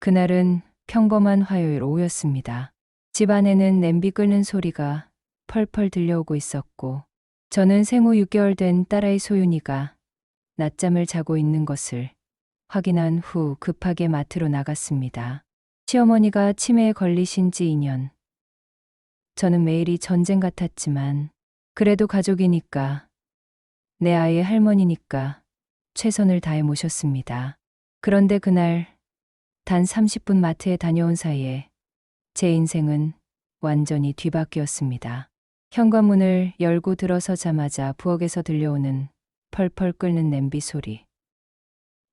그날은 평범한 화요일 오후였습니다. 집 안에는 냄비 끓는 소리가 펄펄 들려오고 있었고, 저는 생후 6개월 된 딸아이 소윤이가 낮잠을 자고 있는 것을 확인한 후 급하게 마트로 나갔습니다. 시어머니가 치매에 걸리신 지 2년. 저는 매일이 전쟁 같았지만, 그래도 가족이니까, 내 아이의 할머니니까 최선을 다해 모셨습니다. 그런데 그날 단 30분 마트에 다녀온 사이에 제 인생은 완전히 뒤바뀌었습니다. 현관문을 열고 들어서자마자 부엌에서 들려오는 펄펄 끓는 냄비 소리.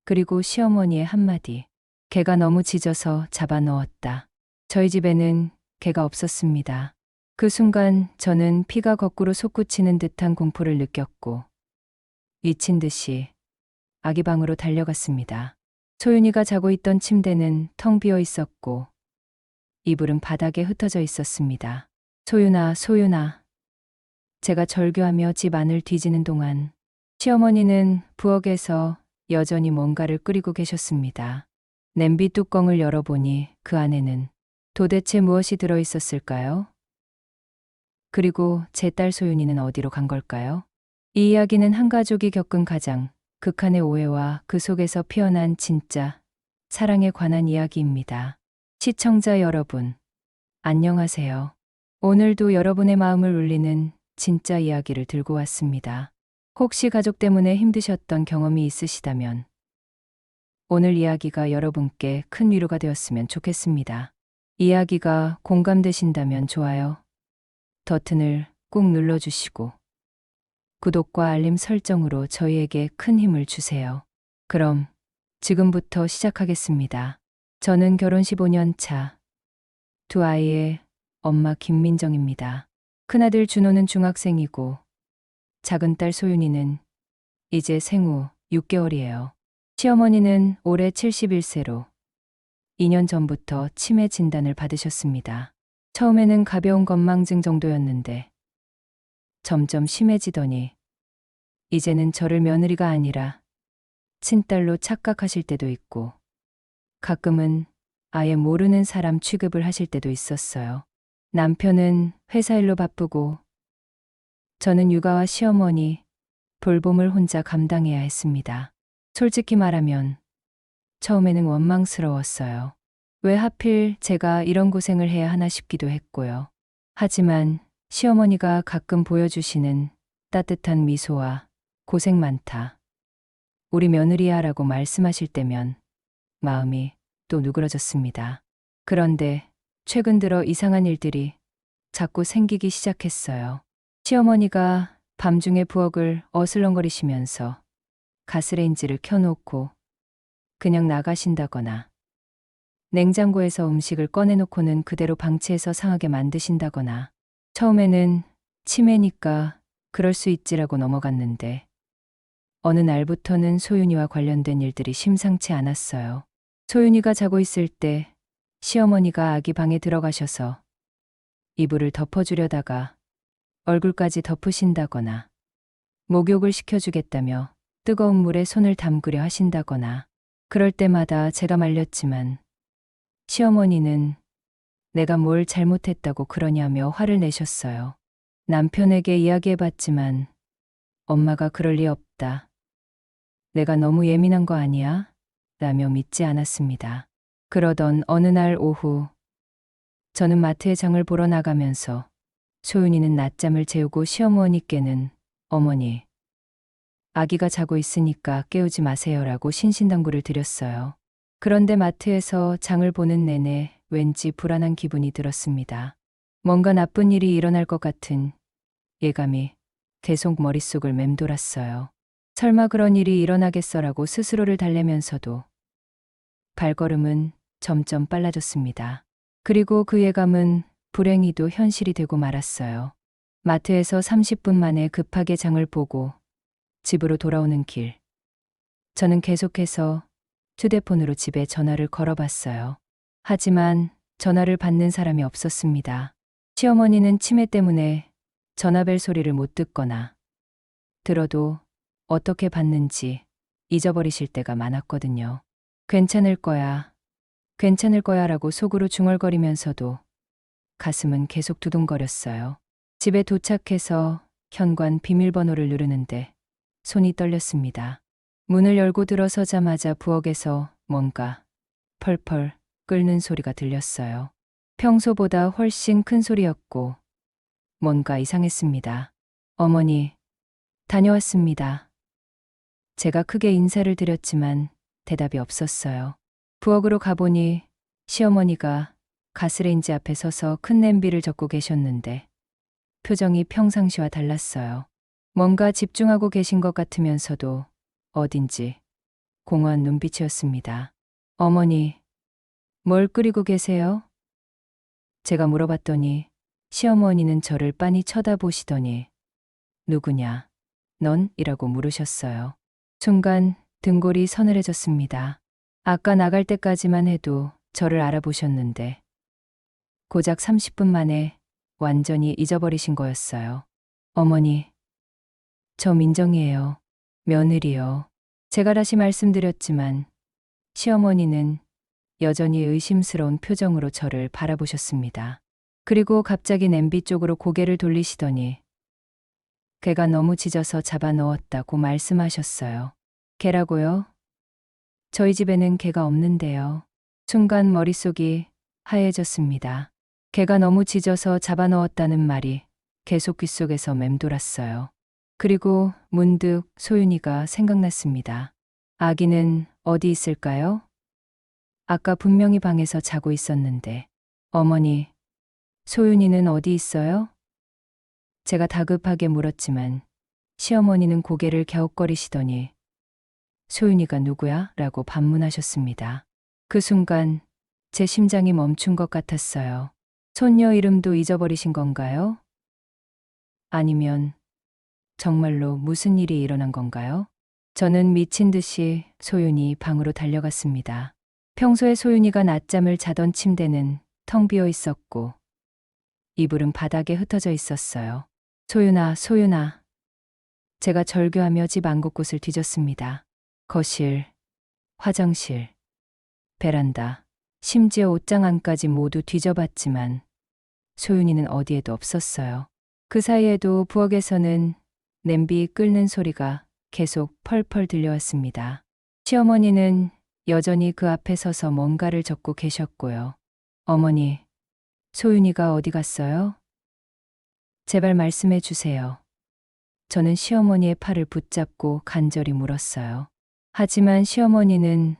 그리고 시어머니의 한마디. 개가 너무 짖어서 잡아 넣었다. 저희 집에는 개가 없었습니다. 그 순간 저는 피가 거꾸로 솟구치는 듯한 공포를 느꼈고, 미친 듯이 아기 방으로 달려갔습니다. 소윤이가 자고 있던 침대는 텅 비어 있었고, 이불은 바닥에 흩어져 있었습니다. 소윤아, 소윤아. 제가 절규하며 집 안을 뒤지는 동안 시어머니는 부엌에서 여전히 뭔가를 끓이고 계셨습니다. 냄비 뚜껑을 열어보니 그 안에는 도대체 무엇이 들어 있었을까요? 그리고 제 딸 소윤이는 어디로 간 걸까요? 이 이야기는 한 가족이 겪은 가장 극한의 오해와 그 속에서 피어난 진짜 사랑에 관한 이야기입니다. 시청자 여러분, 안녕하세요. 오늘도 여러분의 마음을 울리는 진짜 이야기를 들고 왔습니다. 혹시 가족 때문에 힘드셨던 경험이 있으시다면 오늘 이야기가 여러분께 큰 위로가 되었으면 좋겠습니다. 이야기가 공감되신다면 좋아요 버튼을 꾹 눌러주시고 구독과 알림 설정으로 저희에게 큰 힘을 주세요. 그럼 지금부터 시작하겠습니다. 저는 결혼 15년 차 두 아이의 엄마 김민정입니다. 큰아들 준호는 중학생이고 작은 딸 소윤이는 이제 생후 6개월이에요. 시어머니는 올해 71세로 2년 전부터 치매 진단을 받으셨습니다. 처음에는 가벼운 건망증 정도였는데 점점 심해지더니 이제는 저를 며느리가 아니라 친딸로 착각하실 때도 있고 가끔은 아예 모르는 사람 취급을 하실 때도 있었어요. 남편은 회사 일로 바쁘고 저는 육아와 시어머니 돌봄을 혼자 감당해야 했습니다. 솔직히 말하면 처음에는 원망스러웠어요. 왜 하필 제가 이런 고생을 해야 하나 싶기도 했고요. 하지만 시어머니가 가끔 보여주시는 따뜻한 미소와 고생 많다, 우리 며느리야 라고 말씀하실 때면 마음이 또 누그러졌습니다. 그런데 최근 들어 이상한 일들이 자꾸 생기기 시작했어요. 시어머니가 밤중에 부엌을 어슬렁거리시면서 가스레인지를 켜놓고 그냥 나가신다거나 냉장고에서 음식을 꺼내놓고는 그대로 방치해서 상하게 만드신다거나 처음에는 치매니까 그럴 수 있지라고 넘어갔는데 어느 날부터는 소윤이와 관련된 일들이 심상치 않았어요. 소윤이가 자고 있을 때 시어머니가 아기 방에 들어가셔서 이불을 덮어주려다가 얼굴까지 덮으신다거나 목욕을 시켜주겠다며 뜨거운 물에 손을 담그려 하신다거나 그럴 때마다 제가 말렸지만 시어머니는 내가 뭘 잘못했다고 그러냐며 화를 내셨어요. 남편에게 이야기해봤지만 엄마가 그럴 리 없다. 내가 너무 예민한 거 아니야? 라며 믿지 않았습니다. 그러던 어느 날 오후 저는 마트에 장을 보러 나가면서 소윤이는 낮잠을 재우고 시어머니께는 어머니, 아기가 자고 있으니까 깨우지 마세요라고 신신당부를 드렸어요. 그런데 마트에서 장을 보는 내내 왠지 불안한 기분이 들었습니다. 뭔가 나쁜 일이 일어날 것 같은 예감이 계속 머릿속을 맴돌았어요. 설마 그런 일이 일어나겠어라고 스스로를 달래면서도 발걸음은 점점 빨라졌습니다. 그리고 그 예감은 불행히도 현실이 되고 말았어요. 마트에서 30분 만에 급하게 장을 보고 집으로 돌아오는 길. 저는 계속해서 휴대폰으로 집에 전화를 걸어봤어요. 하지만 전화를 받는 사람이 없었습니다. 시어머니는 치매 때문에 전화벨 소리를 못 듣거나 들어도 어떻게 받는지 잊어버리실 때가 많았거든요. 괜찮을 거야. 괜찮을 거야 라고 속으로 중얼거리면서도 가슴은 계속 두둥거렸어요. 집에 도착해서 현관 비밀번호를 누르는데 손이 떨렸습니다. 문을 열고 들어서자마자 부엌에서 뭔가 펄펄 끓는 소리가 들렸어요. 평소보다 훨씬 큰 소리였고 뭔가 이상했습니다. 어머니, 다녀왔습니다. 제가 크게 인사를 드렸지만 대답이 없었어요. 부엌으로 가보니 시어머니가 가스레인지 앞에 서서 큰 냄비를 젓고 계셨는데 표정이 평상시와 달랐어요. 뭔가 집중하고 계신 것 같으면서도 어딘지 공허한 눈빛이었습니다. 어머니, 뭘 끓이고 계세요? 제가 물어봤더니 시어머니는 저를 빤히 쳐다보시더니 누구냐, 넌? 이라고 물으셨어요. 순간 등골이 서늘해졌습니다. 아까 나갈 때까지만 해도 저를 알아보셨는데 고작 30분 만에 완전히 잊어버리신 거였어요. 어머니, 저 민정이에요. 며느리요. 제가 다시 말씀드렸지만 시어머니는 여전히 의심스러운 표정으로 저를 바라보셨습니다. 그리고 갑자기 냄비 쪽으로 고개를 돌리시더니 개가 너무 짖어서 잡아 넣었다고 말씀하셨어요. 개라고요? 저희 집에는 개가 없는데요. 순간 머릿속이 하얘졌습니다. 개가 너무 짖어서 잡아 넣었다는 말이 계속 귓속에서 맴돌았어요. 그리고 문득 소윤이가 생각났습니다. 아기는 어디 있을까요? 아까 분명히 방에서 자고 있었는데. 어머니, 소윤이는 어디 있어요? 제가 다급하게 물었지만 시어머니는 고개를 갸웃거리시더니 소윤이가 누구야? 라고 반문하셨습니다. 그 순간 제 심장이 멈춘 것 같았어요. 손녀 이름도 잊어버리신 건가요? 아니면 정말로 무슨 일이 일어난 건가요? 저는 미친 듯이 소윤이 방으로 달려갔습니다. 평소에 소윤이가 낮잠을 자던 침대는 텅 비어 있었고 이불은 바닥에 흩어져 있었어요. 소윤아, 소윤아. 제가 절규하며 집 안곳곳을 뒤졌습니다. 거실, 화장실, 베란다, 심지어 옷장 안까지 모두 뒤져봤지만 소윤이는 어디에도 없었어요. 그 사이에도 부엌에서는 냄비 끓는 소리가 계속 펄펄 들려왔습니다. 시어머니는 여전히 그 앞에 서서 뭔가를 적고 계셨고요. 어머니, 소윤이가 어디 갔어요? 제발 말씀해 주세요. 저는 시어머니의 팔을 붙잡고 간절히 물었어요. 하지만 시어머니는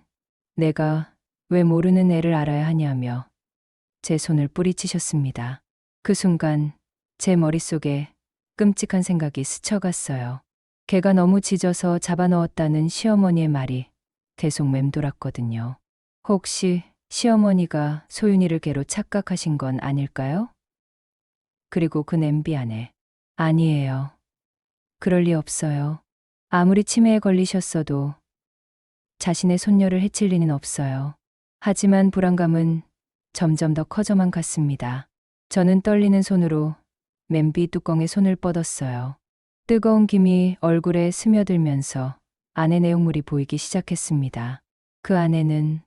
내가 왜 모르는 애를 알아야 하냐며 제 손을 뿌리치셨습니다. 그 순간 제 머릿속에 끔찍한 생각이 스쳐갔어요. 개가 너무 짖어서 잡아넣었다는 시어머니의 말이 계속 맴돌았거든요. 혹시 시어머니가 소윤이를 개로 착각하신 건 아닐까요? 그리고 그 냄비 안에 아니에요. 그럴 리 없어요. 아무리 치매에 걸리셨어도 자신의 손녀를 해칠 리는 없어요. 하지만 불안감은 점점 더 커져만 갔습니다. 저는 떨리는 손으로 냄비 뚜껑에 손을 뻗었어요. 뜨거운 김이 얼굴에 스며들면서 안에 내용물이 보이기 시작했습니다. 그 안에는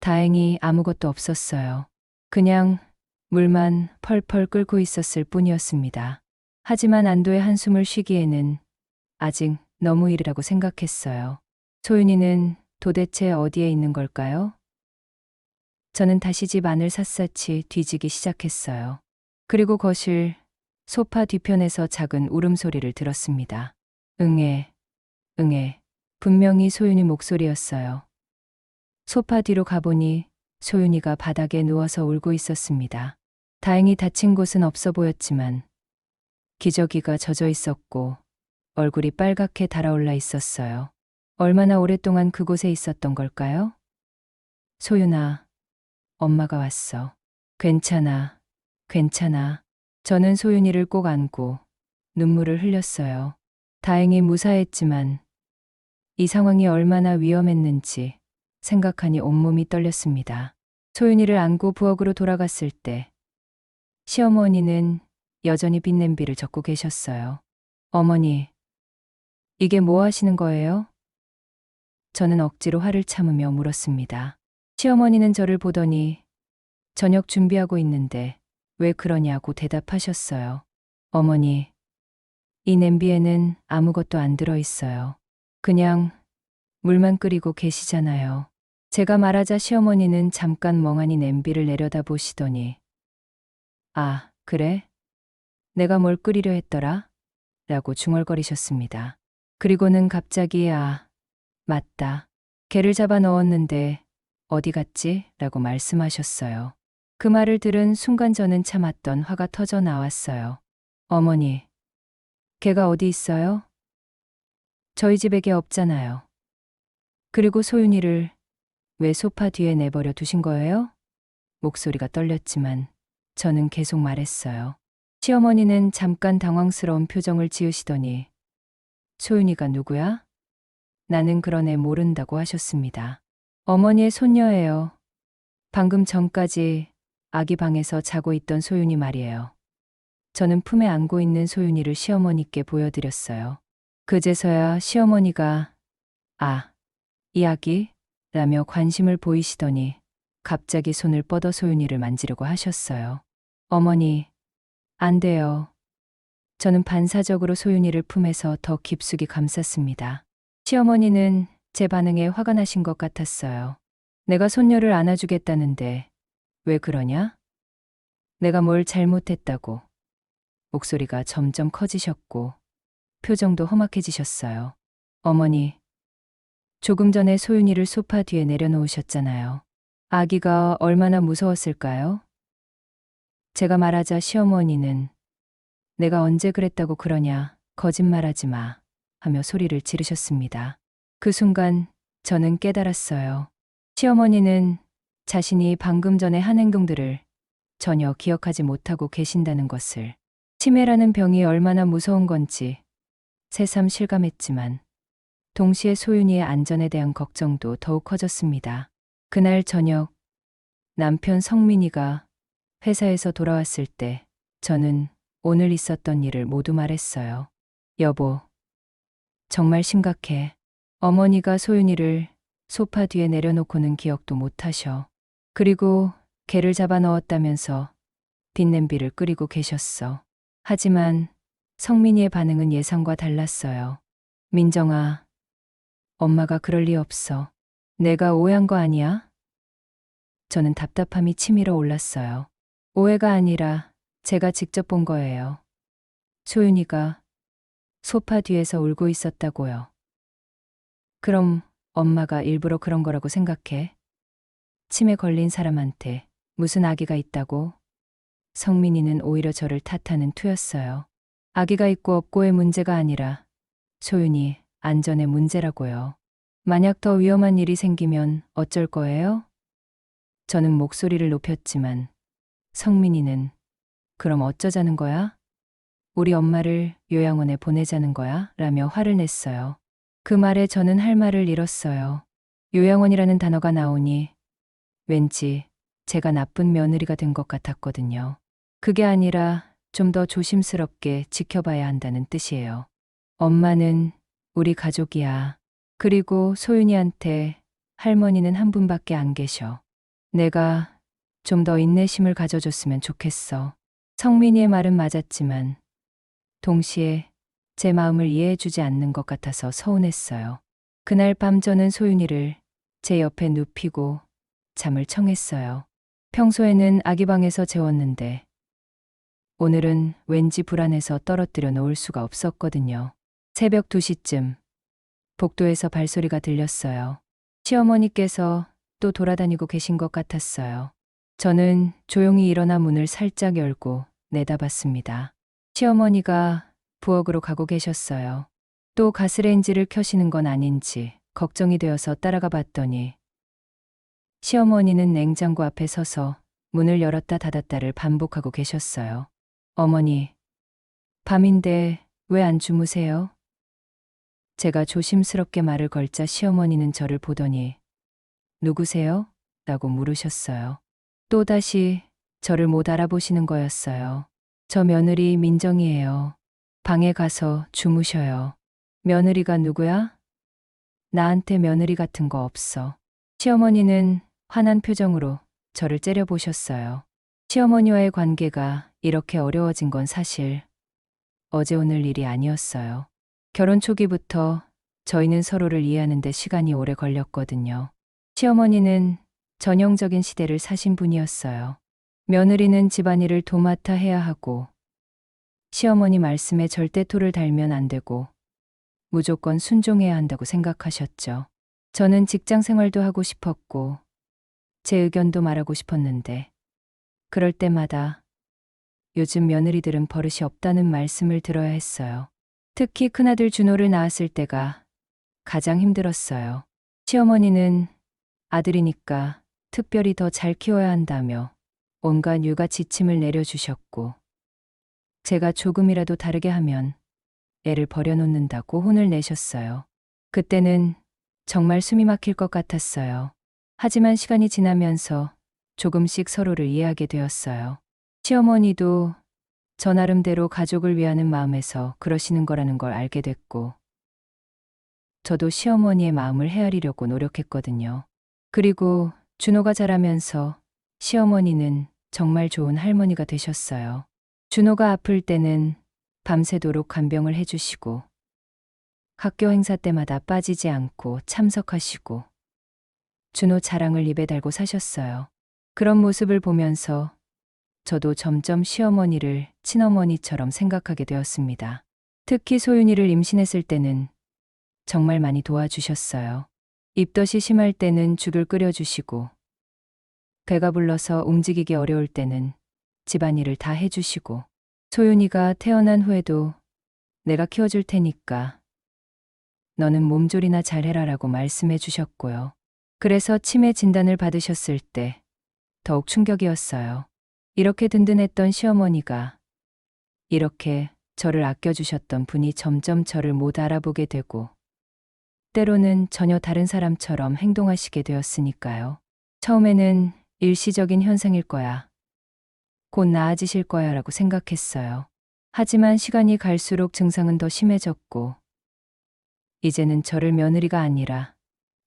다행히 아무것도 없었어요. 그냥 물만 펄펄 끓고 있었을 뿐이었습니다. 하지만 안도의 한숨을 쉬기에는 아직 너무 이르라고 생각했어요. 소윤이는 도대체 어디에 있는 걸까요? 저는 다시 집 안을 샅샅이 뒤지기 시작했어요. 그리고 거실, 소파 뒤편에서 작은 울음소리를 들었습니다. 응애, 응애. 분명히 소윤이 목소리였어요. 소파 뒤로 가보니 소윤이가 바닥에 누워서 울고 있었습니다. 다행히 다친 곳은 없어 보였지만 기저귀가 젖어 있었고 얼굴이 빨갛게 달아올라 있었어요. 얼마나 오랫동안 그곳에 있었던 걸까요? 소윤아, 엄마가 왔어. 괜찮아, 괜찮아. 저는 소윤이를 꼭 안고 눈물을 흘렸어요. 다행히 무사했지만 이 상황이 얼마나 위험했는지 생각하니 온몸이 떨렸습니다. 소윤이를 안고 부엌으로 돌아갔을 때 시어머니는 여전히 빈 냄비를 젓고 계셨어요. 어머니, 이게 뭐 하시는 거예요? 저는 억지로 화를 참으며 물었습니다. 시어머니는 저를 보더니 저녁 준비하고 있는데 왜 그러냐고 대답하셨어요. 어머니, 이 냄비에는 아무것도 안 들어 있어요. 그냥 물만 끓이고 계시잖아요. 제가 말하자 시어머니는 잠깐 멍하니 냄비를 내려다보시더니 아, 그래? 내가 뭘 끓이려 했더라? 라고 중얼거리셨습니다. 그리고는 갑자기 맞다. 개를 잡아 넣었는데 어디 갔지? 라고 말씀하셨어요. 그 말을 들은 순간 저는 참았던 화가 터져 나왔어요. 어머니, 개가 어디 있어요? 저희 집에 개 없잖아요. 그리고 소윤이를 왜 소파 뒤에 내버려 두신 거예요? 목소리가 떨렸지만 저는 계속 말했어요. 시어머니는 잠깐 당황스러운 표정을 지으시더니 소윤이가 누구야? 나는 그런 애 모른다고 하셨습니다. 어머니의 손녀예요. 방금 전까지 아기 방에서 자고 있던 소윤이 말이에요. 저는 품에 안고 있는 소윤이를 시어머니께 보여드렸어요. 그제서야 시어머니가 이 아기? 라며 관심을 보이시더니 갑자기 손을 뻗어 소윤이를 만지려고 하셨어요. 어머니, 안 돼요. 저는 반사적으로 소윤이를 품에서 더 깊숙이 감쌌습니다. 시어머니는 제 반응에 화가 나신 것 같았어요. 내가 손녀를 안아주겠다는데 왜 그러냐? 내가 뭘 잘못했다고. 목소리가 점점 커지셨고 표정도 험악해지셨어요. 어머니, 조금 전에 소윤이를 소파 뒤에 내려놓으셨잖아요. 아기가 얼마나 무서웠을까요? 제가 말하자 시어머니는 내가 언제 그랬다고 그러냐, 거짓말하지 마, 하며 소리를 지르셨습니다. 그 순간 저는 깨달았어요. 시어머니는 자신이 방금 전에 한 행동들을 전혀 기억하지 못하고 계신다는 것을. 치매라는 병이 얼마나 무서운 건지 새삼 실감했지만 동시에 소윤이의 안전에 대한 걱정도 더욱 커졌습니다. 그날 저녁 남편 성민이가 회사에서 돌아왔을 때 저는 오늘 있었던 일을 모두 말했어요. 여보, 정말 심각해. 어머니가 소윤이를 소파 뒤에 내려놓고는 기억도 못하셔. 그리고 개를 잡아 넣었다면서 빈냄비를 끓이고 계셨어. 하지만 성민이의 반응은 예상과 달랐어요. 민정아, 엄마가 그럴 리 없어. 내가 오해한 거 아니야? 저는 답답함이 치밀어 올랐어요. 오해가 아니라 제가 직접 본 거예요. 소윤이가 소파 뒤에서 울고 있었다고요. 그럼 엄마가 일부러 그런 거라고 생각해? 치매 걸린 사람한테 무슨 아기가 있다고? 성민이는 오히려 저를 탓하는 투였어요. 아기가 있고 없고의 문제가 아니라 소윤이 안전의 문제라고요. 만약 더 위험한 일이 생기면 어쩔 거예요? 저는 목소리를 높였지만 성민이는 그럼 어쩌자는 거야? 우리 엄마를 요양원에 보내자는 거야? 라며 화를 냈어요. 그 말에 저는 할 말을 잃었어요. 요양원이라는 단어가 나오니 왠지 제가 나쁜 며느리가 된 것 같았거든요. 그게 아니라 좀 더 조심스럽게 지켜봐야 한다는 뜻이에요. 엄마는 우리 가족이야. 그리고 소윤이한테 할머니는 한 분밖에 안 계셔. 내가 좀 더 인내심을 가져줬으면 좋겠어. 성민이의 말은 맞았지만 동시에 제 마음을 이해해주지 않는 것 같아서 서운했어요. 그날 밤 저는 소윤이를 제 옆에 눕히고 잠을 청했어요. 평소에는 아기 방에서 재웠는데 오늘은 왠지 불안해서 떨어뜨려 놓을 수가 없었거든요. 새벽 2시쯤 복도에서 발소리가 들렸어요. 시어머니께서 또 돌아다니고 계신 것 같았어요. 저는 조용히 일어나 문을 살짝 열고 내다봤습니다. 시어머니가 부엌으로 가고 계셨어요. 또 가스레인지를 켜시는 건 아닌지 걱정이 되어서 따라가 봤더니 시어머니는 냉장고 앞에 서서 문을 열었다 닫았다를 반복하고 계셨어요. 어머니, 밤인데 왜 안 주무세요? 제가 조심스럽게 말을 걸자 시어머니는 저를 보더니 누구세요? 라고 물으셨어요. 또다시 저를 못 알아보시는 거였어요. 저 며느리 민정이에요. 방에 가서 주무셔요. 며느리가 누구야? 나한테 며느리 같은 거 없어. 시어머니는 화난 표정으로 저를 째려보셨어요. 시어머니와의 관계가 이렇게 어려워진 건 사실 어제 오늘 일이 아니었어요. 결혼 초기부터 저희는 서로를 이해하는 데 시간이 오래 걸렸거든요. 시어머니는 전형적인 시대를 사신 분이었어요. 며느리는 집안일을 도맡아 해야 하고, 시어머니 말씀에 절대 토를 달면 안 되고, 무조건 순종해야 한다고 생각하셨죠. 저는 직장 생활도 하고 싶었고, 제 의견도 말하고 싶었는데, 그럴 때마다 요즘 며느리들은 버릇이 없다는 말씀을 들어야 했어요. 특히 큰아들 준호를 낳았을 때가 가장 힘들었어요. 시어머니는 아들이니까 특별히 더 잘 키워야 한다며 온갖 육아 지침을 내려주셨고, 제가 조금이라도 다르게 하면 애를 버려놓는다고 혼을 내셨어요. 그때는 정말 숨이 막힐 것 같았어요. 하지만 시간이 지나면서 조금씩 서로를 이해하게 되었어요. 시어머니도 저 나름대로 가족을 위하는 마음에서 그러시는 거라는 걸 알게 됐고, 저도 시어머니의 마음을 헤아리려고 노력했거든요. 그리고 준호가 자라면서 시어머니는 정말 좋은 할머니가 되셨어요. 준호가 아플 때는 밤새도록 간병을 해주시고, 학교 행사 때마다 빠지지 않고 참석하시고, 준호 자랑을 입에 달고 사셨어요. 그런 모습을 보면서 저도 점점 시어머니를 친어머니처럼 생각하게 되었습니다. 특히 소윤이를 임신했을 때는 정말 많이 도와주셨어요. 입덧이 심할 때는 죽을 끓여주시고, 배가 불러서 움직이기 어려울 때는 집안일을 다 해주시고, 소윤이가 태어난 후에도 내가 키워줄 테니까 너는 몸조리나 잘해라라고 말씀해 주셨고요. 그래서 치매 진단을 받으셨을 때 더욱 충격이었어요. 이렇게 든든했던 시어머니가, 이렇게 저를 아껴주셨던 분이 점점 저를 못 알아보게 되고, 때로는 전혀 다른 사람처럼 행동하시게 되었으니까요. 처음에는 일시적인 현상일 거야, 곧 나아지실 거야 라고 생각했어요. 하지만 시간이 갈수록 증상은 더 심해졌고, 이제는 저를 며느리가 아니라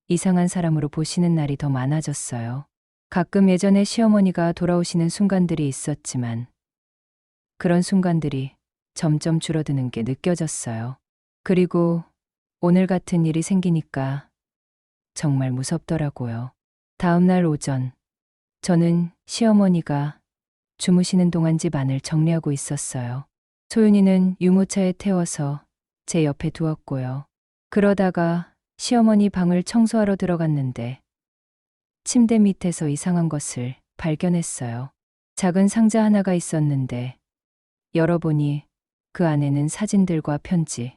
이상한 사람으로 보시는 날이 더 많아졌어요. 가끔 예전에 시어머니가 돌아오시는 순간들이 있었지만, 그런 순간들이 점점 줄어드는 게 느껴졌어요. 그리고 오늘 같은 일이 생기니까 정말 무섭더라고요. 다음 날 오전, 저는 시어머니가 주무시는 동안 집안을 정리하고 있었어요. 소윤이는 유모차에 태워서 제 옆에 두었고요. 그러다가 시어머니 방을 청소하러 들어갔는데 침대 밑에서 이상한 것을 발견했어요. 작은 상자 하나가 있었는데 열어보니 그 안에는 사진들과 편지,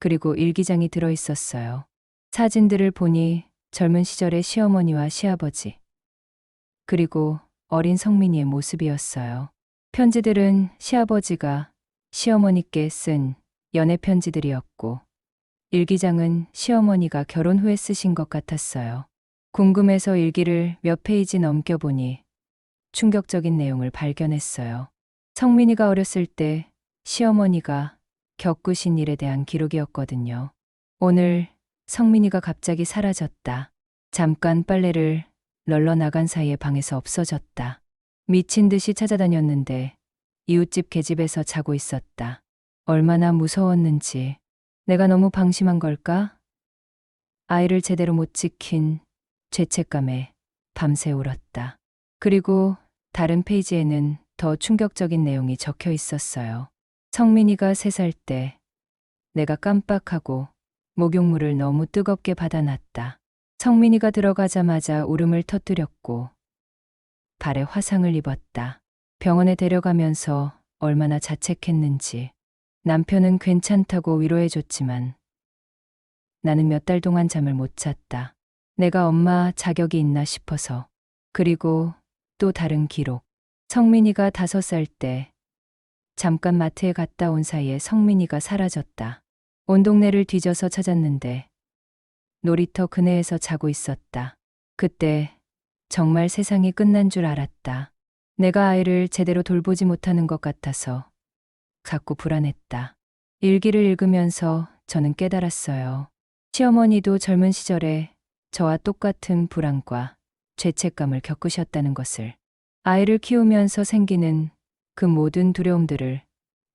그리고 일기장이 들어 있었어요. 사진들을 보니 젊은 시절의 시어머니와 시아버지, 그리고 어린 성민이의 모습이었어요. 편지들은 시아버지가 시어머니께 쓴 연애 편지들이었고, 일기장은 시어머니가 결혼 후에 쓰신 것 같았어요. 궁금해서 일기를 몇 페이지 넘겨보니 충격적인 내용을 발견했어요. 성민이가 어렸을 때 시어머니가 겪으신 일에 대한 기록이었거든요. 오늘 성민이가 갑자기 사라졌다. 잠깐 빨래를 널러 나간 사이에 방에서 없어졌다. 미친 듯이 찾아다녔는데 이웃집 계집에서 자고 있었다. 얼마나 무서웠는지. 내가 너무 방심한 걸까? 아이를 제대로 못 지킨 죄책감에 밤새 울었다. 그리고 다른 페이지에는 더 충격적인 내용이 적혀 있었어요. 성민이가 3살 때 내가 깜빡하고 목욕물을 너무 뜨겁게 받아놨다. 성민이가 들어가자마자 울음을 터뜨렸고 발에 화상을 입었다. 병원에 데려가면서 얼마나 자책했는지. 남편은 괜찮다고 위로해줬지만 나는 몇 달 동안 잠을 못 잤다. 내가 엄마 자격이 있나 싶어서. 그리고 또 다른 기록. 성민이가 5살 때 잠깐 마트에 갔다 온 사이에 성민이가 사라졌다. 온 동네를 뒤져서 찾았는데 놀이터 그네에서 자고 있었다. 그때 정말 세상이 끝난 줄 알았다. 내가 아이를 제대로 돌보지 못하는 것 같아서 자꾸 불안했다. 일기를 읽으면서 저는 깨달았어요. 시어머니도 젊은 시절에 저와 똑같은 불안과 죄책감을 겪으셨다는 것을, 아이를 키우면서 생기는 그 모든 두려움들을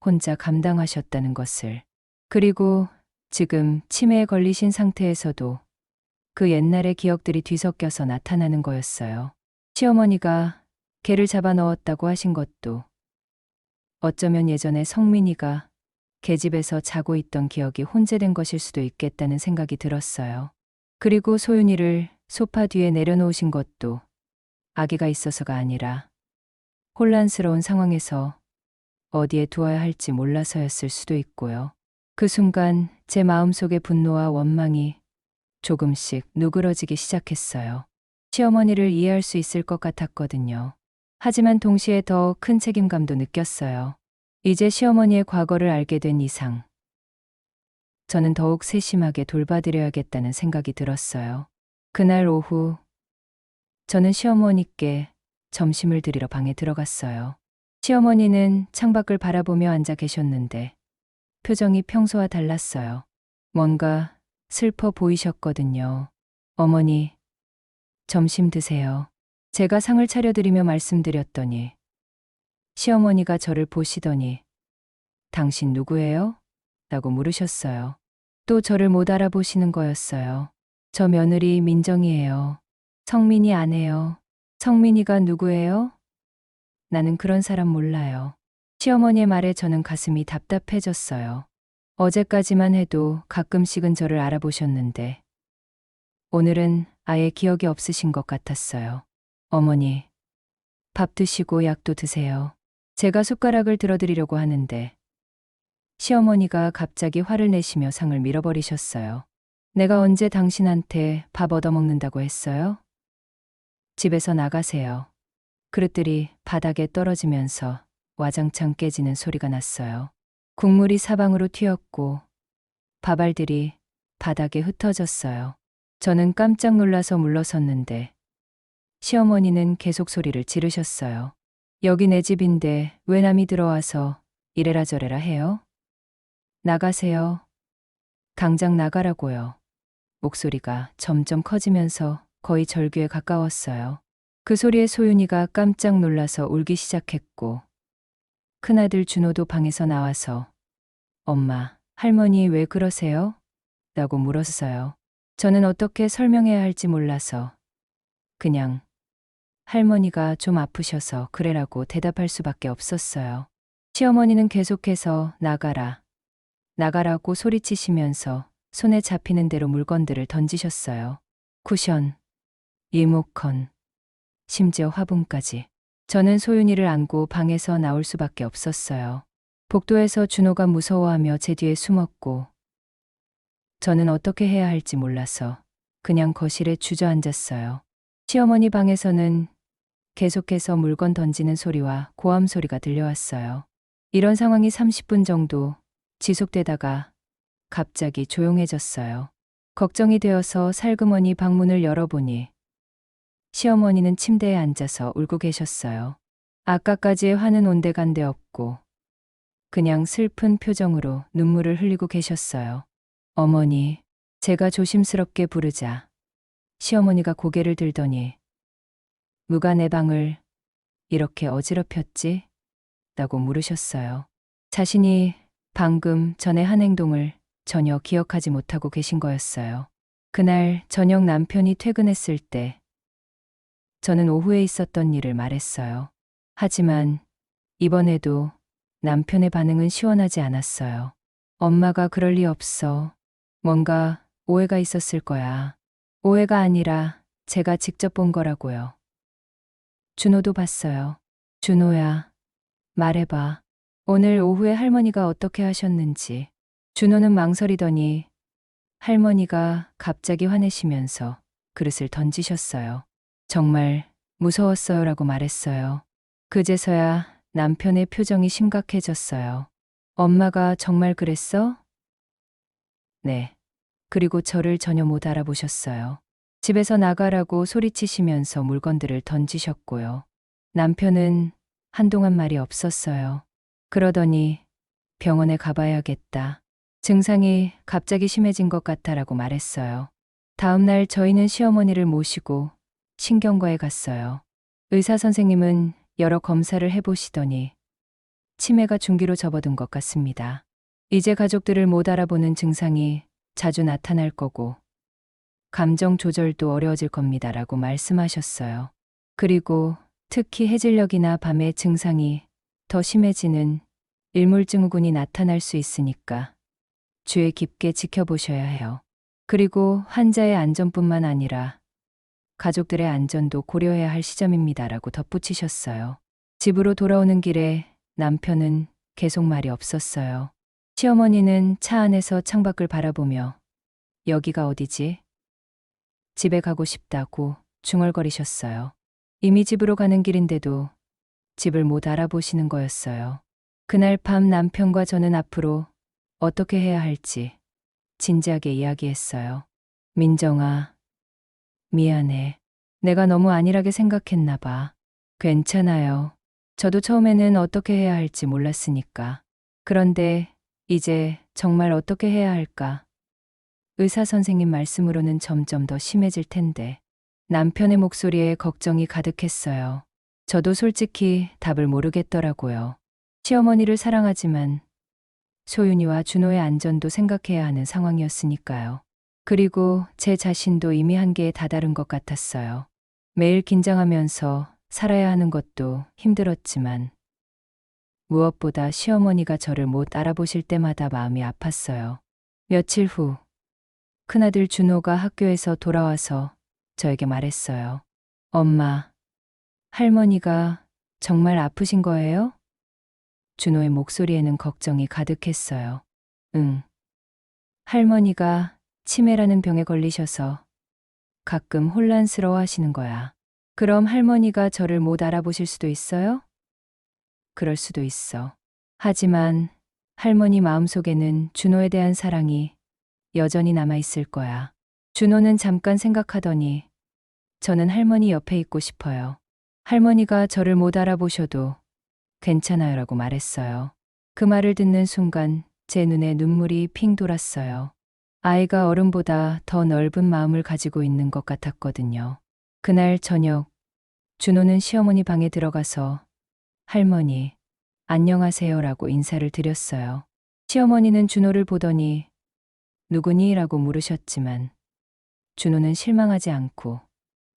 혼자 감당하셨다는 것을, 그리고 지금 치매에 걸리신 상태에서도 그 옛날의 기억들이 뒤섞여서 나타나는 거였어요. 시어머니가 개를 잡아 넣었다고 하신 것도 어쩌면 예전에 성민이가 개집에서 자고 있던 기억이 혼재된 것일 수도 있겠다는 생각이 들었어요. 그리고 소윤이를 소파 뒤에 내려놓으신 것도 아기가 있어서가 아니라 혼란스러운 상황에서 어디에 두어야 할지 몰라서였을 수도 있고요. 그 순간 제 마음속의 분노와 원망이 조금씩 누그러지기 시작했어요. 시어머니를 이해할 수 있을 것 같았거든요. 하지만 동시에 더 큰 책임감도 느꼈어요. 이제 시어머니의 과거를 알게 된 이상, 저는 더욱 세심하게 돌봐드려야겠다는 생각이 들었어요. 그날 오후, 저는 시어머니께 점심을 드리러 방에 들어갔어요. 시어머니는 창밖을 바라보며 앉아 계셨는데 표정이 평소와 달랐어요. 뭔가 슬퍼 보이셨거든요. 어머니, 점심 드세요. 제가 상을 차려드리며 말씀드렸더니 시어머니가 저를 보시더니 당신 누구예요? 라고 물으셨어요. 또 저를 못 알아보시는 거였어요. 저 며느리 민정이에요. 성민이 아내요. 성민이가 누구예요? 나는 그런 사람 몰라요. 시어머니의 말에 저는 가슴이 답답해졌어요. 어제까지만 해도 가끔씩은 저를 알아보셨는데 오늘은 아예 기억이 없으신 것 같았어요. 어머니, 밥 드시고 약도 드세요. 제가 숟가락을 들어드리려고 하는데 시어머니가 갑자기 화를 내시며 상을 밀어버리셨어요. 내가 언제 당신한테 밥 얻어먹는다고 했어요? 집에서 나가세요. 그릇들이 바닥에 떨어지면서 와장창 깨지는 소리가 났어요. 국물이 사방으로 튀었고 밥알들이 바닥에 흩어졌어요. 저는 깜짝 놀라서 물러섰는데 시어머니는 계속 소리를 지르셨어요. 여기 내 집인데 왜 남이 들어와서 이래라 저래라 해요? 나가세요. 당장 나가라고요. 목소리가 점점 커지면서 거의 절규에 가까웠어요. 그 소리에 소윤이가 깜짝 놀라서 울기 시작했고 큰아들 준호도 방에서 나와서 엄마, 할머니 왜 그러세요? 라고 물었어요. 저는 어떻게 설명해야 할지 몰라서 그냥 할머니가 좀 아프셔서 그래라고 대답할 수밖에 없었어요. 시어머니는 계속해서 나가라, 나가라고 소리치시면서 손에 잡히는 대로 물건들을 던지셨어요. 쿠션, 리모컨, 심지어 화분까지. 저는 소윤이를 안고 방에서 나올 수밖에 없었어요. 복도에서 준호가 무서워하며 제 뒤에 숨었고 저는 어떻게 해야 할지 몰라서 그냥 거실에 주저앉았어요. 시어머니 방에서는 계속해서 물건 던지는 소리와 고함 소리가 들려왔어요. 이런 상황이 30분 정도 지속되다가 갑자기 조용해졌어요. 걱정이 되어서 살그머니 방문을 열어보니 시어머니는 침대에 앉아서 울고 계셨어요. 아까까지의 화는 온데간데 없고 그냥 슬픈 표정으로 눈물을 흘리고 계셨어요. 어머니, 제가 조심스럽게 부르자 시어머니가 고개를 들더니 누가 내 방을 이렇게 어지럽혔지? 라고 물으셨어요. 자신이 방금 전에 한 행동을 전혀 기억하지 못하고 계신 거였어요. 그날 저녁 남편이 퇴근했을 때 저는 오후에 있었던 일을 말했어요. 하지만 이번에도 남편의 반응은 시원하지 않았어요. 엄마가 그럴 리 없어. 뭔가 오해가 있었을 거야. 오해가 아니라 제가 직접 본 거라고요. 준호도 봤어요. 준호야, 말해봐. 오늘 오후에 할머니가 어떻게 하셨는지. 준호는 망설이더니 할머니가 갑자기 화내시면서 그릇을 던지셨어요. 정말 무서웠어요라고 말했어요. 그제서야 남편의 표정이 심각해졌어요. 엄마가 정말 그랬어? 네. 그리고 저를 전혀 못 알아보셨어요. 집에서 나가라고 소리치시면서 물건들을 던지셨고요. 남편은 한동안 말이 없었어요. 그러더니 병원에 가봐야겠다. 증상이 갑자기 심해진 것 같아라고 말했어요. 다음 날 저희는 시어머니를 모시고 신경과에 갔어요. 의사 선생님은 여러 검사를 해보시더니 치매가 중기로 접어든 것 같습니다. 이제 가족들을 못 알아보는 증상이 자주 나타날 거고 감정 조절도 어려워질 겁니다라고 말씀하셨어요. 그리고 특히 해질녘이나 밤에 증상이 더 심해지는 일몰증후군이 나타날 수 있으니까 주의 깊게 지켜보셔야 해요. 그리고 환자의 안전뿐만 아니라 가족들의 안전도 고려해야 할 시점입니다라고 덧붙이셨어요. 집으로 돌아오는 길에 남편은 계속 말이 없었어요. 시어머니는 차 안에서 창밖을 바라보며 여기가 어디지? 집에 가고 싶다고 중얼거리셨어요. 이미 집으로 가는 길인데도 집을 못 알아보시는 거였어요. 그날 밤 남편과 저는 앞으로 어떻게 해야 할지 진지하게 이야기했어요. 민정아, 미안해. 내가 너무 안일하게 생각했나 봐. 괜찮아요. 저도 처음에는 어떻게 해야 할지 몰랐으니까. 그런데 이제 정말 어떻게 해야 할까? 의사 선생님 말씀으로는 점점 더 심해질 텐데. 남편의 목소리에 걱정이 가득했어요. 저도 솔직히 답을 모르겠더라고요. 시어머니를 사랑하지만 소윤이와 준호의 안전도 생각해야 하는 상황이었으니까요. 그리고 제 자신도 이미 한계에 다다른 것 같았어요. 매일 긴장하면서 살아야 하는 것도 힘들었지만 무엇보다 시어머니가 저를 못 알아보실 때마다 마음이 아팠어요. 며칠 후 큰아들 준호가 학교에서 돌아와서 저에게 말했어요. 엄마, 할머니가 정말 아프신 거예요? 준호의 목소리에는 걱정이 가득했어요. 응. 할머니가 치매라는 병에 걸리셔서 가끔 혼란스러워 하시는 거야. 그럼 할머니가 저를 못 알아보실 수도 있어요? 그럴 수도 있어. 하지만 할머니 마음속에는 준호에 대한 사랑이 여전히 남아있을 거야. 준호는 잠깐 생각하더니 저는 할머니 옆에 있고 싶어요. 할머니가 저를 못 알아보셔도 괜찮아요 라고 말했어요. 그 말을 듣는 순간 제 눈에 눈물이 핑 돌았어요. 아이가 어른보다 더 넓은 마음을 가지고 있는 것 같았거든요. 그날 저녁 준호는 시어머니 방에 들어가서 할머니, 안녕하세요 라고 인사를 드렸어요. 시어머니는 준호를 보더니 누구니? 라고 물으셨지만 준호는 실망하지 않고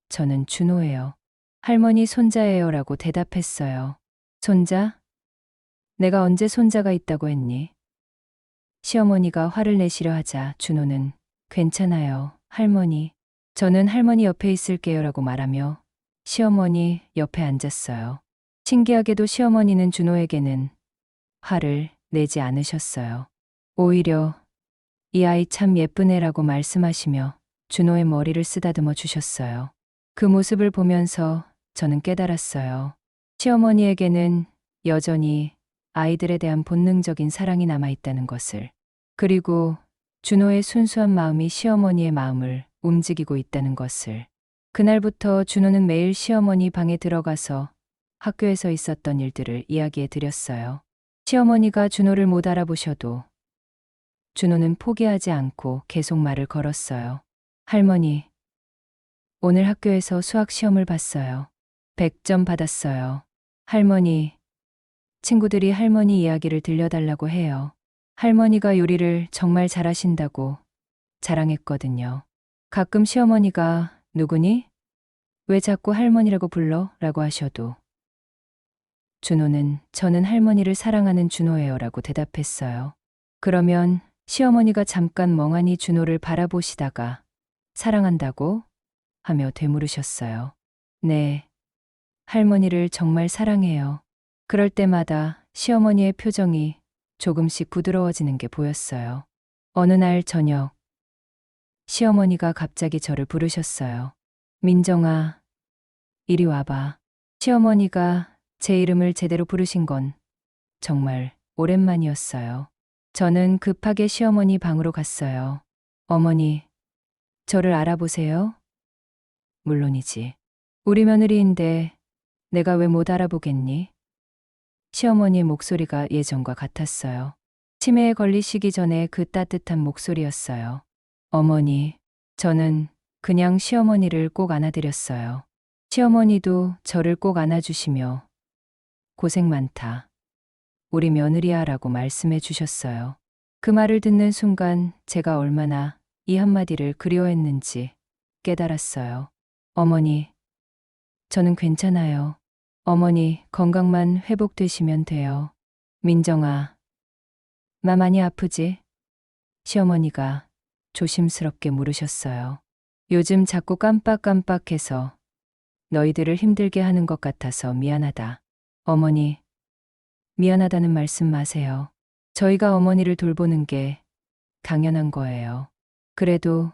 저는 준호예요. 할머니 손자예요 라고 대답했어요. 손자? 내가 언제 손자가 있다고 했니? 시어머니가 화를 내시려 하자 준호는 괜찮아요, 할머니. 저는 할머니 옆에 있을게요 라고 말하며 시어머니 옆에 앉았어요. 신기하게도 시어머니는 준호에게는 화를 내지 않으셨어요. 오히려 이 아이 참 예쁜 애라고 말씀하시며 준호의 머리를 쓰다듬어 주셨어요. 그 모습을 보면서 저는 깨달았어요. 시어머니에게는 여전히 아이들에 대한 본능적인 사랑이 남아있다는 것을. 그리고 준호의 순수한 마음이 시어머니의 마음을 움직이고 있다는 것을. 그날부터 준호는 매일 시어머니 방에 들어가서 학교에서 있었던 일들을 이야기해 드렸어요. 시어머니가 준호를 못 알아보셔도 준호는 포기하지 않고 계속 말을 걸었어요. 할머니, 오늘 학교에서 수학 시험을 봤어요. 100점 받았어요. 할머니, 친구들이 할머니 이야기를 들려달라고 해요. 할머니가 요리를 정말 잘하신다고 자랑했거든요. 가끔 시어머니가 누구니? 왜 자꾸 할머니라고 불러? 라고 하셔도 준호는 저는 할머니를 사랑하는 준호예요 라고 대답했어요. 그러면 시어머니가 잠깐 멍하니 준호를 바라보시다가 사랑한다고? 하며 되물으셨어요. 네, 할머니를 정말 사랑해요. 그럴 때마다 시어머니의 표정이 조금씩 부드러워지는 게 보였어요. 어느 날 저녁, 시어머니가 갑자기 저를 부르셨어요. 민정아, 이리 와봐. 시어머니가 제 이름을 제대로 부르신 건 정말 오랜만이었어요. 저는 급하게 시어머니 방으로 갔어요. 어머니, 저를 알아보세요? 물론이지. 우리 며느리인데 내가 왜 못 알아보겠니? 시어머니의 목소리가 예전과 같았어요. 치매에 걸리시기 전에 그 따뜻한 목소리였어요. 어머니, 저는 그냥 시어머니를 꼭 안아드렸어요. 시어머니도 저를 꼭 안아주시며 고생 많다. 우리 며느리야 라고 말씀해 주셨어요. 그 말을 듣는 순간 제가 얼마나 이 한마디를 그리워했는지 깨달았어요. 어머니, 저는 괜찮아요. 어머니, 건강만 회복되시면 돼요. 민정아, 나 많이 아프지? 시어머니가 조심스럽게 물으셨어요. 요즘 자꾸 깜빡깜빡해서 너희들을 힘들게 하는 것 같아서 미안하다. 어머니, 미안하다는 말씀 마세요. 저희가 어머니를 돌보는 게 당연한 거예요. 그래도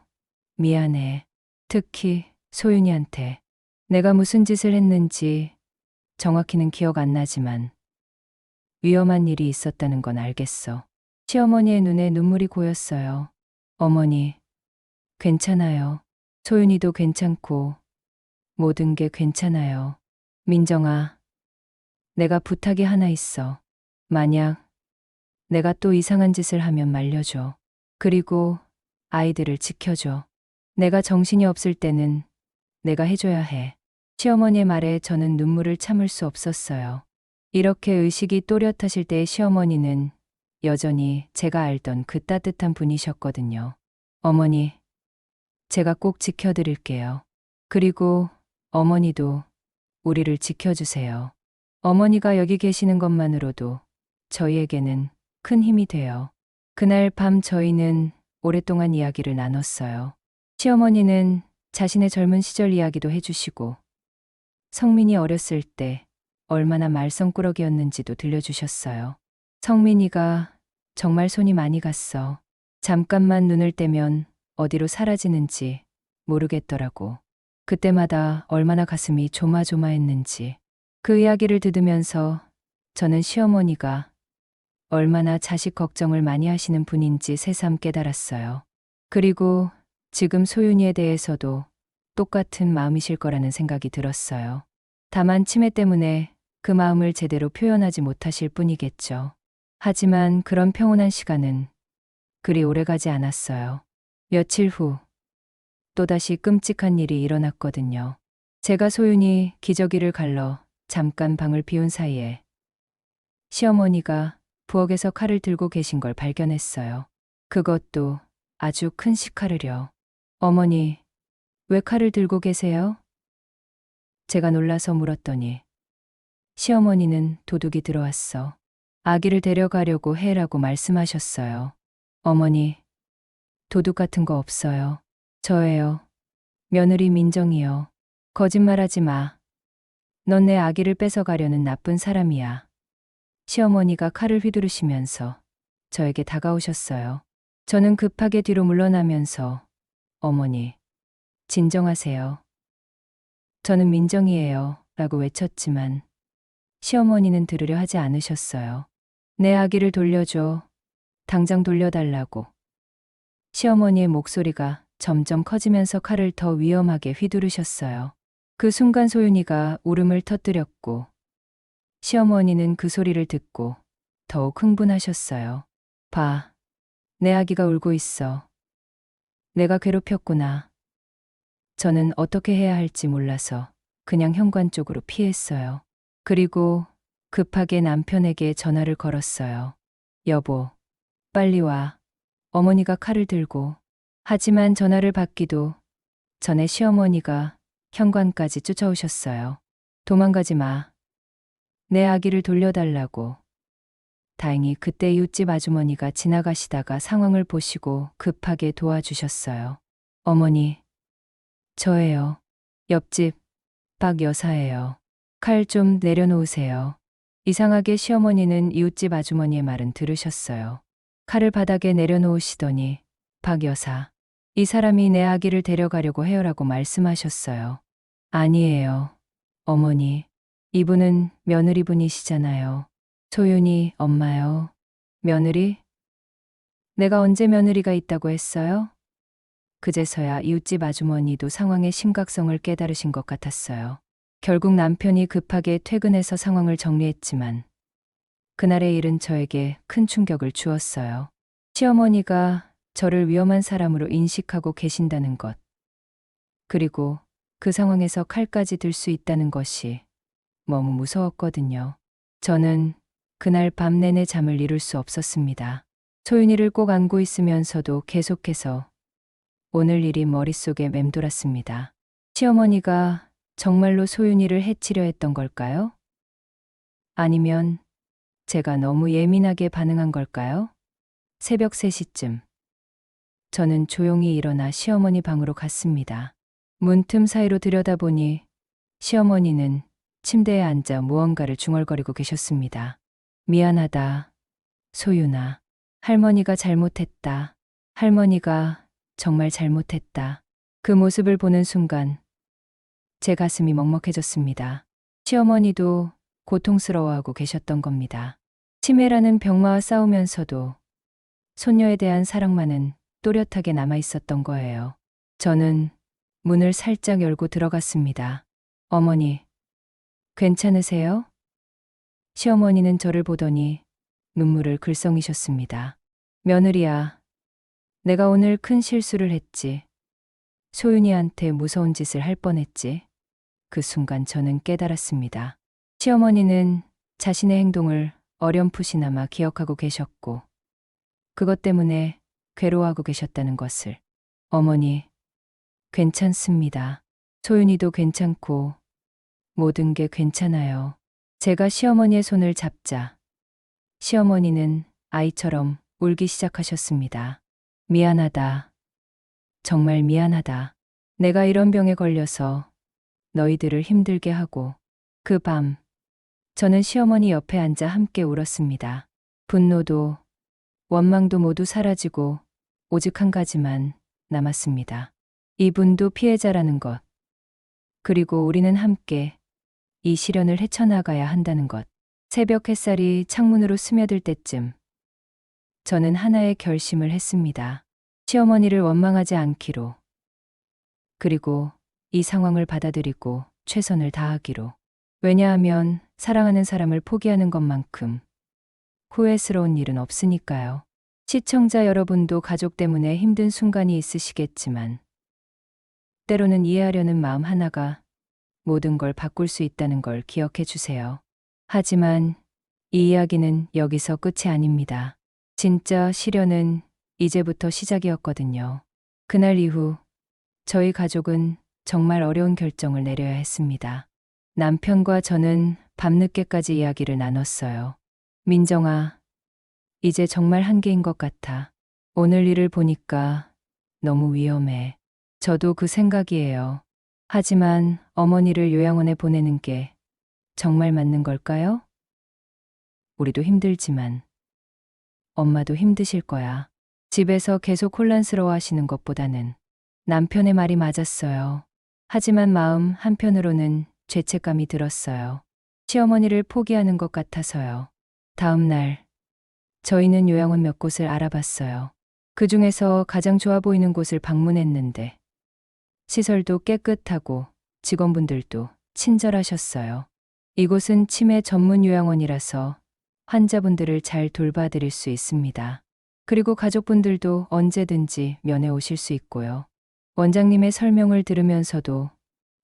미안해. 특히 소윤이한테. 내가 무슨 짓을 했는지 정확히는 기억 안 나지만 위험한 일이 있었다는 건 알겠어. 시어머니의 눈에 눈물이 고였어요. 어머니, 괜찮아요. 소윤이도 괜찮고 모든 게 괜찮아요. 민정아, 내가 부탁이 하나 있어. 만약 내가 또 이상한 짓을 하면 말려줘. 그리고 아이들을 지켜줘. 내가 정신이 없을 때는 내가 해줘야 해. 시어머니의 말에 저는 눈물을 참을 수 없었어요. 이렇게 의식이 또렷하실 때의 시어머니는 여전히 제가 알던 그 따뜻한 분이셨거든요. 어머니, 제가 꼭 지켜드릴게요. 그리고 어머니도 우리를 지켜주세요. 어머니가 여기 계시는 것만으로도 저희에게는 큰 힘이 돼요. 그날 밤 저희는 오랫동안 이야기를 나눴어요. 시어머니는 자신의 젊은 시절 이야기도 해주시고 성민이 어렸을 때 얼마나 말썽꾸러기였는지도 들려주셨어요. 성민이가 정말 손이 많이 갔어. 잠깐만 눈을 떼면 어디로 사라지는지 모르겠더라고. 그때마다 얼마나 가슴이 조마조마했는지. 그 이야기를 들으면서 저는 시어머니가 얼마나 자식 걱정을 많이 하시는 분인지 새삼 깨달았어요. 그리고 지금 소윤이에 대해서도 똑같은 마음이실 거라는 생각이 들었어요. 다만 치매 때문에 그 마음을 제대로 표현하지 못하실 뿐이겠죠. 하지만 그런 평온한 시간은 그리 오래가지 않았어요. 며칠 후 또다시 끔찍한 일이 일어났거든요. 제가 소윤이 기저귀를 갈러 잠깐 방을 비운 사이에 시어머니가 부엌에서 칼을 들고 계신 걸 발견했어요. 그것도 아주 큰 식칼을요. 어머니, 왜 칼을 들고 계세요? 제가 놀라서 물었더니 시어머니는 도둑이 들어왔어. 아기를 데려가려고 해라고 말씀하셨어요. 어머니, 도둑 같은 거 없어요. 저예요. 며느리 민정이요. 거짓말하지 마. 넌 내 아기를 뺏어가려는 나쁜 사람이야. 시어머니가 칼을 휘두르시면서 저에게 다가오셨어요. 저는 급하게 뒤로 물러나면서 어머니, 진정하세요. 저는 민정이에요. 라고 외쳤지만 시어머니는 들으려 하지 않으셨어요. 내 아기를 돌려줘. 당장 돌려달라고. 시어머니의 목소리가 점점 커지면서 칼을 더 위험하게 휘두르셨어요. 그 순간 소윤이가 울음을 터뜨렸고 시어머니는 그 소리를 듣고 더욱 흥분하셨어요. 봐, 내 아기가 울고 있어. 내가 괴롭혔구나. 저는 어떻게 해야 할지 몰라서 그냥 현관 쪽으로 피했어요. 그리고 급하게 남편에게 전화를 걸었어요. 여보, 빨리 와. 어머니가 칼을 들고. 하지만 전화를 받기도 전에 시어머니가 현관까지 쫓아오셨어요. 도망가지 마. 내 아기를 돌려달라고. 다행히 그때 이웃집 아주머니가 지나가시다가 상황을 보시고 급하게 도와주셨어요. 어머니, 저예요. 옆집 박 여사예요. 칼 좀 내려놓으세요. 이상하게 시어머니는 이웃집 아주머니의 말은 들으셨어요. 칼을 바닥에 내려놓으시더니 박 여사, 이 사람이 내 아기를 데려가려고 해요라고 말씀하셨어요. 아니에요. 어머니, 이분은 며느리분이시잖아요. 소윤이 엄마요. 며느리? 내가 언제 며느리가 있다고 했어요? 그제서야 이웃집 아주머니도 상황의 심각성을 깨달으신 것 같았어요. 결국 남편이 급하게 퇴근해서 상황을 정리했지만 그날의 일은 저에게 큰 충격을 주었어요. 시어머니가 저를 위험한 사람으로 인식하고 계신다는 것. 그리고 그 상황에서 칼까지 들 수 있다는 것이 너무 무서웠거든요. 저는 그날 밤 내내 잠을 이룰 수 없었습니다. 소윤이를 꼭 안고 있으면서도 계속해서 오늘 일이 머릿속에 맴돌았습니다. 시어머니가 정말로 소윤이를 해치려 했던 걸까요? 아니면 제가 너무 예민하게 반응한 걸까요? 새벽 3시쯤 저는 조용히 일어나 시어머니 방으로 갔습니다. 문틈 사이로 들여다보니 시어머니는 침대에 앉아 무언가를 중얼거리고 계셨습니다. 미안하다, 소윤아. 할머니가 잘못했다. 할머니가 정말 잘못했다. 그 모습을 보는 순간 제 가슴이 먹먹해졌습니다. 시어머니도 고통스러워하고 계셨던 겁니다. 치매라는 병마와 싸우면서도 손녀에 대한 사랑만은 또렷하게 남아 있었던 거예요. 저는 문을 살짝 열고 들어갔습니다. 어머니, 괜찮으세요? 시어머니는 저를 보더니 눈물을 글썽이셨습니다. 며느리야, 내가 오늘 큰 실수를 했지. 소윤이한테 무서운 짓을 할 뻔했지. 그 순간 저는 깨달았습니다. 시어머니는 자신의 행동을 어렴풋이나마 기억하고 계셨고 그것 때문에 괴로워하고 계셨다는 것을. 어머니, 괜찮습니다. 소윤이도 괜찮고 모든 게 괜찮아요. 제가 시어머니의 손을 잡자 시어머니는 아이처럼 울기 시작하셨습니다. 미안하다. 정말 미안하다. 내가 이런 병에 걸려서 너희들을 힘들게 하고. 그 밤 저는 시어머니 옆에 앉아 함께 울었습니다. 분노도 원망도 모두 사라지고 오직 한 가지만 남았습니다. 이분도 피해자라는 것. 그리고 우리는 함께 이 시련을 헤쳐나가야 한다는 것. 새벽 햇살이 창문으로 스며들 때쯤 저는 하나의 결심을 했습니다. 시어머니를 원망하지 않기로. 그리고 이 상황을 받아들이고 최선을 다하기로. 왜냐하면 사랑하는 사람을 포기하는 것만큼 후회스러운 일은 없으니까요. 시청자 여러분도 가족 때문에 힘든 순간이 있으시겠지만 때로는 이해하려는 마음 하나가 모든 걸 바꿀 수 있다는 걸 기억해 주세요. 하지만 이 이야기는 여기서 끝이 아닙니다. 진짜 시련은 이제부터 시작이었거든요. 그날 이후 저희 가족은 정말 어려운 결정을 내려야 했습니다. 남편과 저는 밤늦게까지 이야기를 나눴어요. 민정아, 이제 정말 한계인 것 같아. 오늘 일을 보니까 너무 위험해. 저도 그 생각이에요. 하지만 어머니를 요양원에 보내는 게 정말 맞는 걸까요? 우리도 힘들지만 엄마도 힘드실 거야. 집에서 계속 혼란스러워 하시는 것보다는. 남편의 말이 맞았어요. 하지만 마음 한편으로는 죄책감이 들었어요. 시어머니를 포기하는 것 같아서요. 다음 날 저희는 요양원 몇 곳을 알아봤어요. 그 중에서 가장 좋아 보이는 곳을 방문했는데 시설도 깨끗하고 직원분들도 친절하셨어요. 이곳은 치매 전문 요양원이라서 환자분들을 잘 돌봐드릴 수 있습니다. 그리고 가족분들도 언제든지 면회 오실 수 있고요. 원장님의 설명을 들으면서도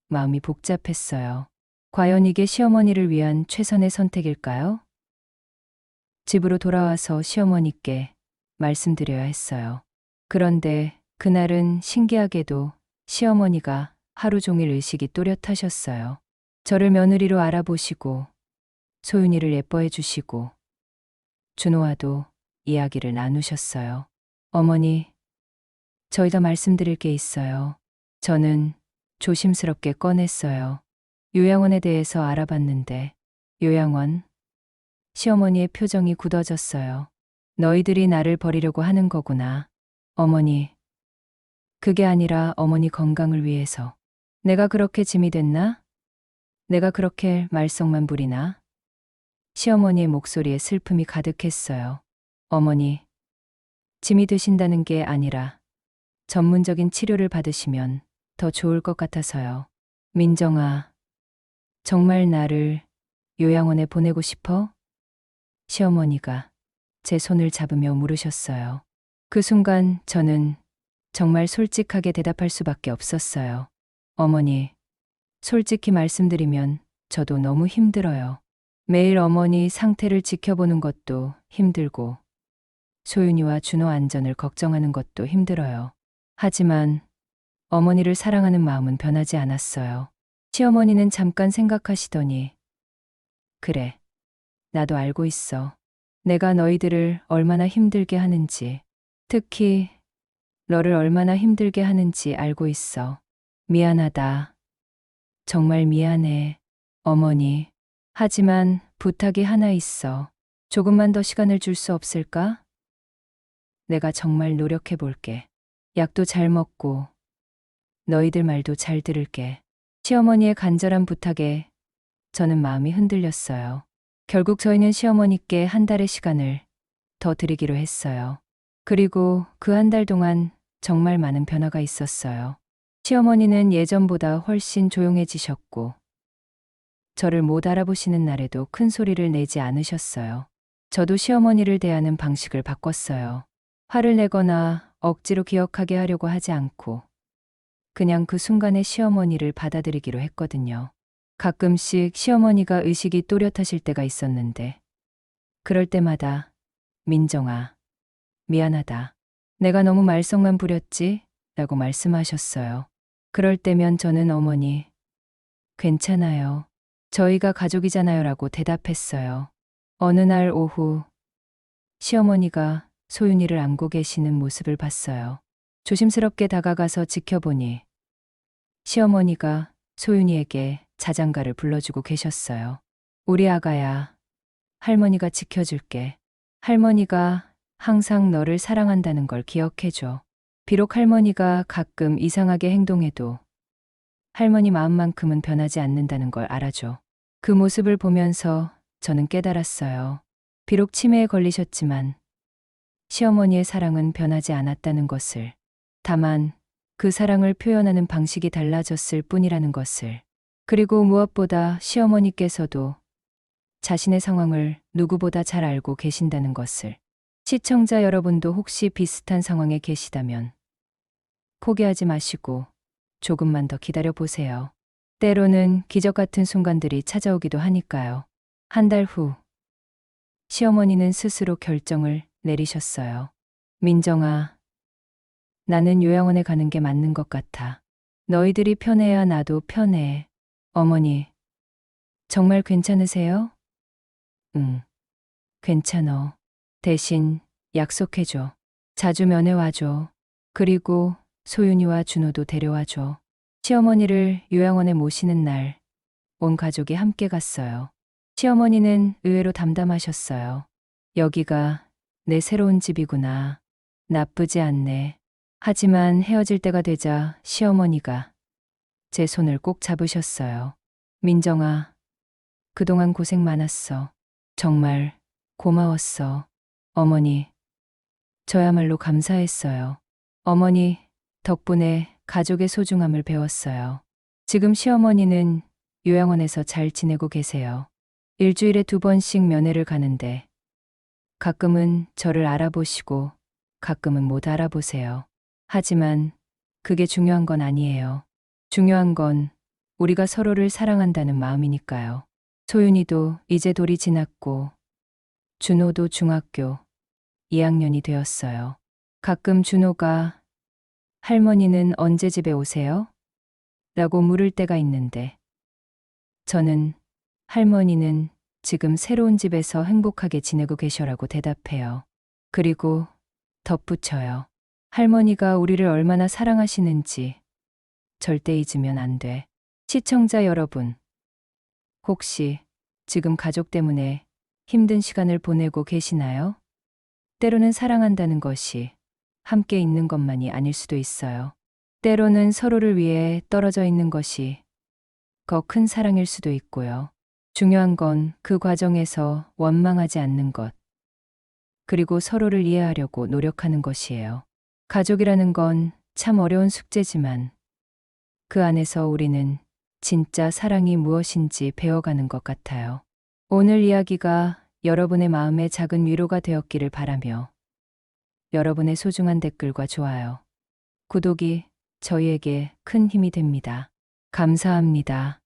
마음이 복잡했어요. 과연 이게 시어머니를 위한 최선의 선택일까요? 집으로 돌아와서 시어머니께 말씀드려야 했어요. 그런데 그날은 신기하게도 시어머니가 하루 종일 의식이 또렷하셨어요. 저를 며느리로 알아보시고 소윤이를 예뻐해 주시고 준호와도 이야기를 나누셨어요. 어머니, 저희가 말씀드릴 게 있어요. 저는 조심스럽게 꺼냈어요. 요양원에 대해서 알아봤는데 요양원? 시어머니의 표정이 굳어졌어요. 너희들이 나를 버리려고 하는 거구나. 어머니, 그게 아니라 어머니 건강을 위해서. 내가 그렇게 짐이 됐나? 내가 그렇게 말썽만 부리나? 시어머니의 목소리에 슬픔이 가득했어요. 어머니, 짐이 되신다는 게 아니라 전문적인 치료를 받으시면 더 좋을 것 같아서요. 민정아, 정말 나를 요양원에 보내고 싶어? 시어머니가 제 손을 잡으며 물으셨어요. 그 순간 저는 정말 솔직하게 대답할 수밖에 없었어요. 어머니, 솔직히 말씀드리면 저도 너무 힘들어요. 매일 어머니 상태를 지켜보는 것도 힘들고 소윤이와 준호 안전을 걱정하는 것도 힘들어요. 하지만 어머니를 사랑하는 마음은 변하지 않았어요. 시어머니는 잠깐 생각하시더니 그래, 나도 알고 있어. 내가 너희들을 얼마나 힘들게 하는지, 특히 너를 얼마나 힘들게 하는지 알고 있어. 미안하다. 정말 미안해, 어머니. 하지만 부탁이 하나 있어. 조금만 더 시간을 줄 수 없을까? 내가 정말 노력해 볼게. 약도 잘 먹고 너희들 말도 잘 들을게. 시어머니의 간절한 부탁에 저는 마음이 흔들렸어요. 결국 저희는 시어머니께 한 달의 시간을 더 드리기로 했어요. 그리고 그 한 달 동안 정말 많은 변화가 있었어요. 시어머니는 예전보다 훨씬 조용해지셨고, 저를 못 알아보시는 날에도 큰 소리를 내지 않으셨어요. 저도 시어머니를 대하는 방식을 바꿨어요. 화를 내거나 억지로 기억하게 하려고 하지 않고, 그냥 그 순간에 시어머니를 받아들이기로 했거든요. 가끔씩 시어머니가 의식이 또렷하실 때가 있었는데, 그럴 때마다 민정아, 미안하다. 내가 너무 말썽만 부렸지? 라고 말씀하셨어요. 그럴 때면 저는 어머니, 괜찮아요. 저희가 가족이잖아요 라고 대답했어요. 어느 날 오후, 시어머니가 소윤이를 안고 계시는 모습을 봤어요. 조심스럽게 다가가서 지켜보니, 시어머니가 소윤이에게 자장가를 불러주고 계셨어요. 우리 아가야, 할머니가 지켜줄게. 할머니가 항상 너를 사랑한다는 걸 기억해줘. 비록 할머니가 가끔 이상하게 행동해도 할머니 마음만큼은 변하지 않는다는 걸 알아줘. 그 모습을 보면서 저는 깨달았어요. 비록 치매에 걸리셨지만 시어머니의 사랑은 변하지 않았다는 것을, 다만 그 사랑을 표현하는 방식이 달라졌을 뿐이라는 것을, 그리고 무엇보다 시어머니께서도 자신의 상황을 누구보다 잘 알고 계신다는 것을. 시청자 여러분도 혹시 비슷한 상황에 계시다면 포기하지 마시고 조금만 더 기다려 보세요. 때로는 기적 같은 순간들이 찾아오기도 하니까요. 한 달 후, 시어머니는 스스로 결정을 내리셨어요. 민정아, 나는 요양원에 가는 게 맞는 것 같아. 너희들이 편해야 나도 편해. 어머니, 정말 괜찮으세요? 응, 괜찮어. 대신 약속해줘. 자주 면회 와줘. 그리고 소윤이와 준호도 데려와줘. 시어머니를 요양원에 모시는 날, 온 가족이 함께 갔어요. 시어머니는 의외로 담담하셨어요. 여기가 내 새로운 집이구나. 나쁘지 않네. 하지만 헤어질 때가 되자 시어머니가 제 손을 꼭 잡으셨어요. 민정아, 그동안 고생 많았어. 정말 고마웠어. 어머니, 저야말로 감사했어요. 어머니 덕분에 가족의 소중함을 배웠어요. 지금 시어머니는 요양원에서 잘 지내고 계세요. 일주일에 2번씩 면회를 가는데 가끔은 저를 알아보시고 가끔은 못 알아보세요. 하지만 그게 중요한 건 아니에요. 중요한 건 우리가 서로를 사랑한다는 마음이니까요. 소윤이도 이제 돌이 지났고 준호도 중학교 2학년이 되었어요. 가끔 준호가 할머니는 언제 집에 오세요? 라고 물을 때가 있는데 저는 할머니는 지금 새로운 집에서 행복하게 지내고 계셔라고 대답해요. 그리고 덧붙여요. 할머니가 우리를 얼마나 사랑하시는지 절대 잊으면 안 돼. 시청자 여러분, 혹시 지금 가족 때문에 힘든 시간을 보내고 계시나요? 때로는 사랑한다는 것이 함께 있는 것만이 아닐 수도 있어요. 때로는 서로를 위해 떨어져 있는 것이 더 큰 사랑일 수도 있고요. 중요한 건 그 과정에서 원망하지 않는 것, 그리고 서로를 이해하려고 노력하는 것이에요. 가족이라는 건 참 어려운 숙제지만 그 안에서 우리는 진짜 사랑이 무엇인지 배워가는 것 같아요. 오늘 이야기가 여러분의 마음에 작은 위로가 되었기를 바라며 여러분의 소중한 댓글과 좋아요, 구독이 저희에게 큰 힘이 됩니다. 감사합니다.